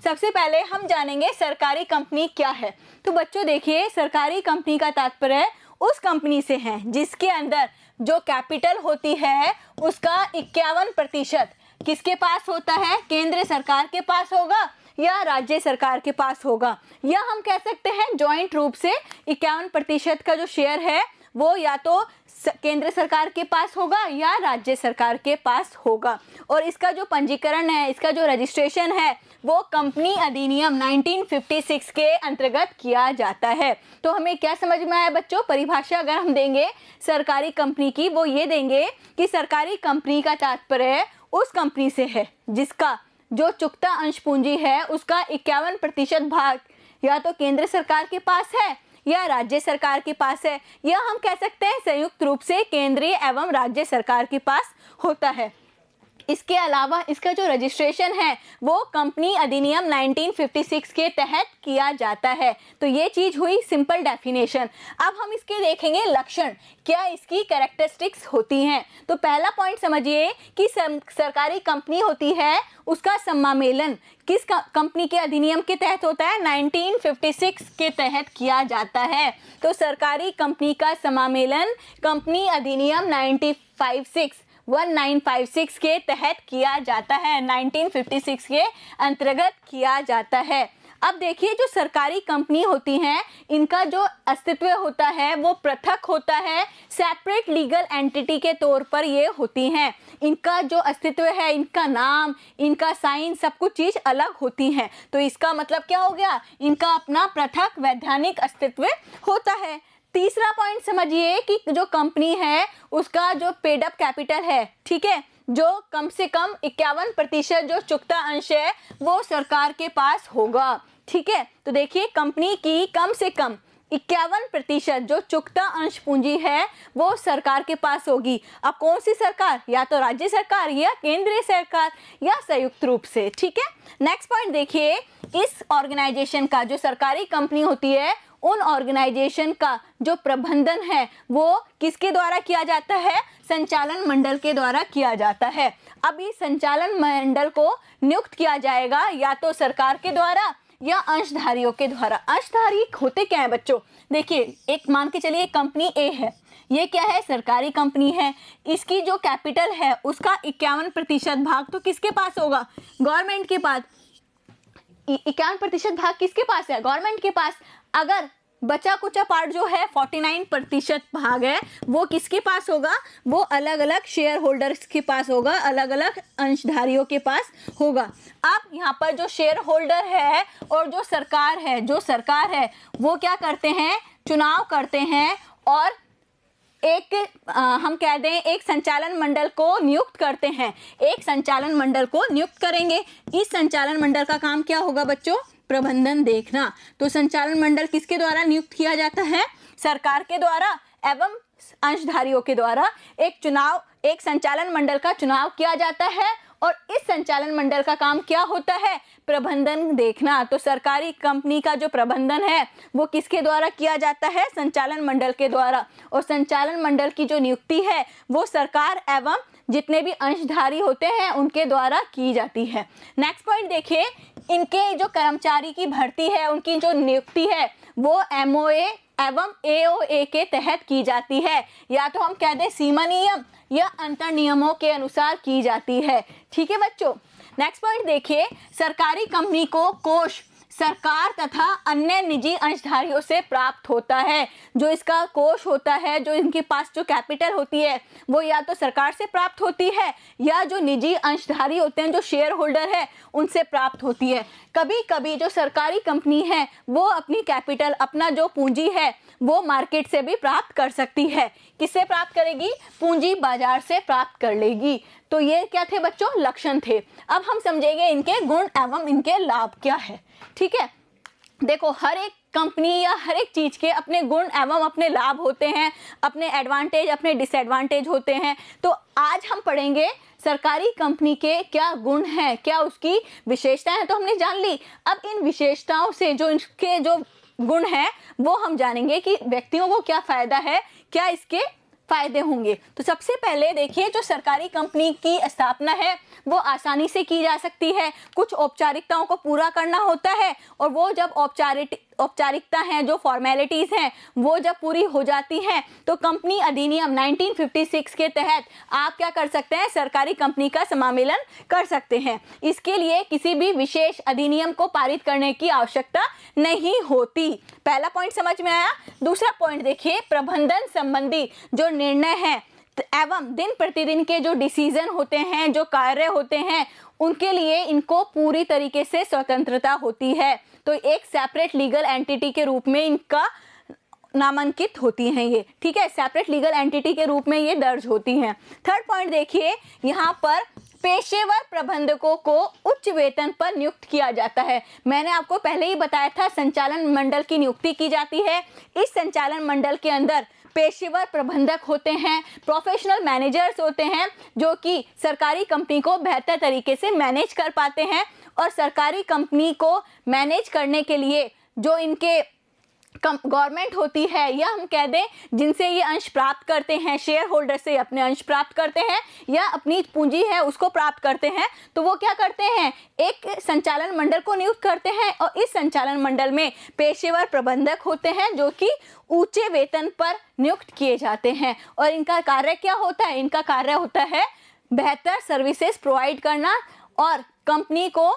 सबसे पहले हम जानेंगे सरकारी कंपनी क्या है। तो बच्चों देखिए, सरकारी कंपनी का तात्पर्य उस कंपनी से है जिसके अंदर जो कैपिटल होती है उसका 51% किसके पास होता है, केंद्र सरकार के पास होगा या राज्य सरकार के पास होगा, या हम कह सकते हैं जॉइंट रूप से 51% का जो शेयर है वो या तो केंद्र सरकार के पास होगा या राज्य सरकार के पास होगा। और इसका जो पंजीकरण है, इसका जो रजिस्ट्रेशन है वो कंपनी अधिनियम 1956 के अंतर्गत किया जाता है। तो हमें क्या समझ में आया बच्चों, परिभाषा अगर हम देंगे सरकारी कंपनी की वो ये देंगे कि सरकारी कंपनी का तात्पर्य उस कंपनी से है जिसका जो चुकता अंश पूंजी है उसका 51% भाग या तो केंद्र सरकार के पास है या राज्य सरकार के पास है, या हम कह सकते हैं संयुक्त रूप से केंद्रीय एवं राज्य सरकार के पास होता है। इसके अलावा इसका जो रजिस्ट्रेशन है वो कंपनी अधिनियम 1956 के तहत किया जाता है। तो ये चीज हुई सिंपल डेफिनेशन। अब हम इसके देखेंगे लक्षण, क्या इसकी कैरेक्टरिस्टिक्स होती हैं। तो पहला पॉइंट समझिए कि सरकारी कंपनी होती है उसका सम्मेलन किस कंपनी के अधिनियम के तहत होता है, 1956 के तहत किया जाता है। तो सरकारी कंपनी का सम्मेलन कंपनी अधिनियम 1956 के तहत किया जाता है, 1956 के अंतर्गत किया जाता है। अब देखिए, जो सरकारी कंपनी होती हैं इनका जो अस्तित्व होता है वो पृथक होता है, सेपरेट लीगल एंटिटी के तौर पर ये होती हैं। इनका जो अस्तित्व है, इनका नाम, इनका साइन, सब कुछ चीज़ अलग होती हैं। तो इसका मतलब क्या हो गया, इनका अपना पृथक वैधानिक अस्तित्व होता है। तीसरा पॉइंट समझिए कि जो कंपनी है उसका जो पेड अप कैपिटल है, ठीक है, जो कम से कम 51% जो चुकता अंश है वो सरकार के पास होगा, ठीक है। तो देखिए, कंपनी की कम से कम 51% जो चुकता अंश पूंजी है वो सरकार के पास होगी। अब कौन सी सरकार, या तो राज्य सरकार या केंद्रीय सरकार या संयुक्त रूप से, ठीक है। नेक्स्ट पॉइंट देखिए, इस ऑर्गेनाइजेशन का जो सरकारी कंपनी होती है उन ऑर्गेनाइजेशन का जो प्रबंधन है वो किसके द्वारा किया जाता है, संचालन मंडल के द्वारा किया जाता है। अब इस संचालन मंडल को नियुक्त किया जाएगा या तो सरकार के द्वारा या अंशधारियों के द्वारा। अंशधारी होते क्या है बच्चों, देखिए, एक मान के चलिए कंपनी ए है, ये क्या है, सरकारी कंपनी है। इसकी जो कैपिटल है उसका 51% भाग तो किसके पास होगा, गवर्नमेंट के पास। 51% भाग किसके पास है, गवर्नमेंट के पास। अगर बचा कुचा पार्ट जो है 49% भाग है वो किसके पास होगा, वो अलग अलग शेयर होल्डर्स के पास होगा, अलग अलग अंशधारियों के पास होगा। अब यहाँ पर जो शेयर होल्डर है और जो सरकार है वो क्या करते हैं, चुनाव करते हैं और एक हम कह दें एक संचालन मंडल को नियुक्त करते हैं, एक संचालन मंडल को नियुक्त करेंगे। इस संचालन मंडल का काम क्या होगा बच्चों, प्रबंधन देखना। तो संचालन मंडल किसके द्वारा नियुक्त किया जाता है, सरकार के द्वारा एवं अंशधारियों के द्वारा एक संचालन मंडल का चुनाव किया जाता है और इस संचालन मंडल का काम क्या होता है, प्रबंधन देखना। तो सरकारी कंपनी का जो प्रबंधन है वो किसके द्वारा किया जाता है, संचालन मंडल के द्वारा। और संचालन मंडल की जो नियुक्ति है वो सरकार एवं जितने भी अंशधारी होते हैं उनके द्वारा की जाती है। नेक्स्ट पॉइंट देखिए, इनके जो कर्मचारी की भर्ती है उनकी जो नियुक्ति है वो MOA एवं AOA के तहत की जाती है, या तो हम कह दें सीमा नियम या अंतर नियमों के अनुसार की जाती है, ठीक है बच्चों। नेक्स्ट पॉइंट देखिए, सरकारी कंपनी को कोष सरकार तथा अन्य निजी अंशधारियों से प्राप्त होता है। जो इसका कोष होता है, जो इनके पास जो कैपिटल होती है वो या तो सरकार से प्राप्त होती है या जो निजी अंशधारी होते हैं, जो शेयर होल्डर है, उनसे प्राप्त होती है। कभी कभी जो सरकारी कंपनी है वो अपनी कैपिटल, अपना जो पूंजी है वो मार्केट से भी प्राप्त कर सकती है। किससे प्राप्त करेगी, पूंजी बाजार से प्राप्त कर लेगी। तो ये क्या थे बच्चों, लक्षण थे। अब हम समझेंगे इनके गुण एवं इनके लाभ क्या है, ठीक है। देखो, हर एक कंपनी या हर एक चीज के अपने गुण एवं अपने लाभ होते हैं, अपने एडवांटेज अपने डिसएडवांटेज होते हैं। तो आज हम पढ़ेंगे सरकारी कंपनी के क्या गुण हैं, क्या उसकी विशेषताएं हैं, तो हमने जान ली। अब इन विशेषताओं से जो इनके जो गुण हैं वो हम जानेंगे कि व्यक्तियों को क्या फायदा है, क्या इसके फायदे होंगे। तो सबसे पहले देखिए, जो सरकारी कंपनी की स्थापना है वो आसानी से की जा सकती है। कुछ औपचारिकताओं को पूरा करना होता है और वो जब औपचारिकता हैं, जो फॉर्मेलिटीज़ हैं, वो जब पूरी हो जाती हैं तो कंपनी अधिनियम 1956 के तहत आप क्या कर सकते हैं, सरकारी कंपनी का समामेलन कर सकते हैं। इसके लिए किसी भी विशेष अधिनियम को पारित करने की आवश्यकता नहीं होती। पहला पॉइंट समझ में आया। दूसरा पॉइंट देखिए, प्रबंधन संबंधी जो निर्णय है एवं दिन प्रतिदिन के जो डिसीजन होते हैं, जो कार्य होते हैं, उनके लिए इनको पूरी तरीके से स्वतंत्रता होती है। तो एक सेपरेट लीगल एंटिटी के रूप में इनका नामांकित होती हैं ये, ठीक है, सेपरेट लीगल एंटिटी के रूप में ये दर्ज होती हैं। थर्ड पॉइंट देखिए, यहाँ पर पेशेवर प्रबंधकों को उच्च वेतन पर नियुक्त किया जाता है। मैंने आपको पहले ही बताया था, संचालन मंडल की नियुक्ति की जाती है। इस संचालन मंडल के अंदर पेशेवर प्रबंधक होते हैं, प्रोफेशनल मैनेजर्स होते हैं, जो कि सरकारी कंपनी को बेहतर तरीके से मैनेज कर पाते हैं। और सरकारी कंपनी को मैनेज करने के लिए जो इनके गवर्नमेंट होती है, या हम कह दें जिनसे ये अंश प्राप्त करते हैं, शेयर होल्डर से अपने अंश प्राप्त करते हैं या अपनी पूंजी है उसको प्राप्त करते हैं, तो वो क्या करते हैं, एक संचालन मंडल को नियुक्त करते हैं। और इस संचालन मंडल में पेशेवर प्रबंधक होते हैं जो कि ऊंचे वेतन पर नियुक्त किए जाते हैं। और इनका कार्य क्या होता है, इनका कार्य होता है बेहतर सर्विसेज प्रोवाइड करना और कंपनी को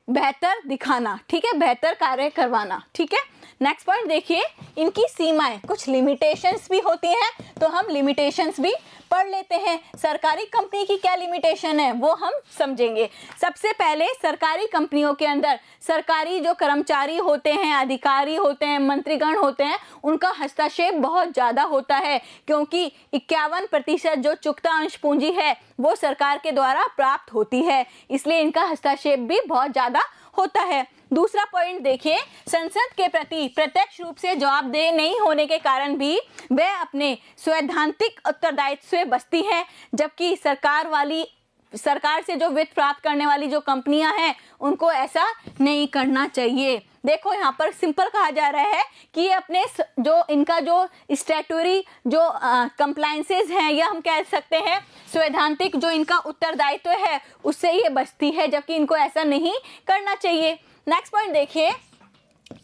बेहतर दिखाना, ठीक है, बेहतर कार्य करवाना, ठीक है। नेक्स्ट पॉइंट देखिए, इनकी सीमाएं, कुछ लिमिटेशंस भी होती हैं, तो हम लिमिटेशंस भी पढ़ लेते हैं। सरकारी कंपनी की क्या लिमिटेशन है वो हम समझेंगे। सबसे पहले सरकारी कंपनियों के अंदर सरकारी जो कर्मचारी होते हैं, अधिकारी होते हैं, मंत्रीगण होते हैं, उनका हस्तक्षेप बहुत ज़्यादा होता है, क्योंकि 51% जो चुकता अंश पूंजी है वो सरकार के द्वारा प्राप्त होती है, इसलिए इनका हस्तक्षेप भी बहुत ज़्यादा होता है। दूसरा पॉइंट देखिए, संसद के प्रति प्रत्यक्ष रूप से जवाबदेह नहीं होने के कारण भी वे अपने सैद्धांतिक उत्तरदायित्व से बचती हैं, जबकि सरकार से जो वित्त प्राप्त करने वाली जो कंपनियां हैं उनको ऐसा नहीं करना चाहिए। देखो यहाँ पर सिंपल कहा जा रहा है कि ये अपने जो इनका जो स्टैट्यूटरी जो कंप्लायंसेस हैं, या हम कह सकते हैं सैद्धांतिक जो इनका उत्तरदायित्व है, उससे ये बचती है, जबकि इनको ऐसा नहीं करना चाहिए। नेक्स्ट पॉइंट देखिए,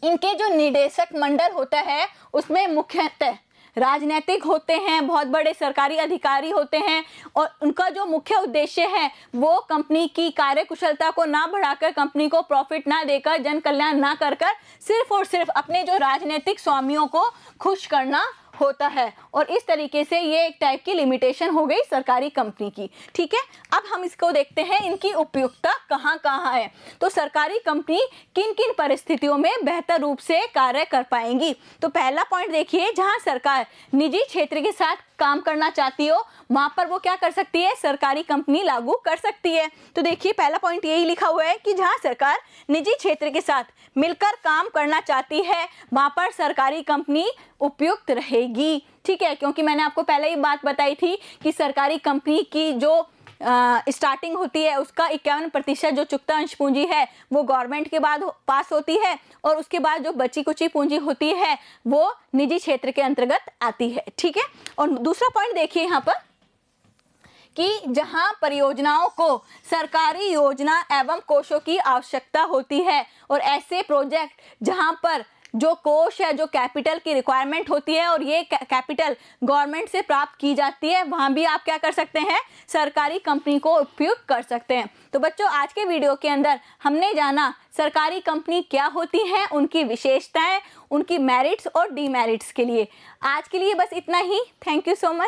इनके जो निदेशक मंडल होता है उसमें मुख्यतः राजनीतिक होते हैं, बहुत बड़े सरकारी अधिकारी होते हैं, और उनका जो मुख्य उद्देश्य है वो कंपनी की कार्यकुशलता को ना बढ़ाकर, कंपनी को प्रॉफिट ना देकर, जन कल्याण ना कर सिर्फ और सिर्फ अपने जो राजनीतिक स्वामियों को खुश करना होता है। और इस तरीके से ये एक टाइप की लिमिटेशन हो गई सरकारी कंपनी की, ठीक है। अब हम इसको देखते हैं, इनकी उपयुक्तता कहाँ कहाँ है। तो सरकारी कंपनी किन किन परिस्थितियों में बेहतर रूप से कार्य कर पाएंगी। तो पहला पॉइंट देखिए, जहाँ सरकार निजी क्षेत्र के साथ काम करना चाहती हो वहाँ पर वो क्या कर सकती है, सरकारी कंपनी लागू कर सकती है। तो देखिए पहला पॉइंट यही लिखा हुआ है कि जहाँ सरकार निजी क्षेत्र के साथ मिलकर काम करना चाहती है वहाँ पर सरकारी कंपनी उपयुक्त रहेगी, ठीक है। क्योंकि मैंने आपको पहले ही बात बताई थी कि सरकारी कंपनी की जो स्टार्टिंग होती है उसका 51% जो चुकता अंश पूंजी है वो गवर्नमेंट के बाद पास होती है, और उसके बाद जो बची कुची पूंजी होती है वो निजी क्षेत्र के अंतर्गत आती है, ठीक है। और दूसरा पॉइंट देखिए यहाँ पर कि जहां परियोजनाओं को सरकारी योजना एवं कोषों की आवश्यकता होती है, और ऐसे प्रोजेक्ट जहां पर जो कोष है, जो कैपिटल की रिक्वायरमेंट होती है और ये कैपिटल गवर्नमेंट से प्राप्त की जाती है, वहाँ भी आप क्या कर सकते हैं, सरकारी कंपनी को उपयुक्त कर सकते हैं। तो बच्चों आज के वीडियो के अंदर हमने जाना सरकारी कंपनी क्या होती हैं, उनकी विशेषताएं, उनकी मेरिट्स और डीमेरिट्स के लिए। आज के लिए बस इतना ही। Thank you so much.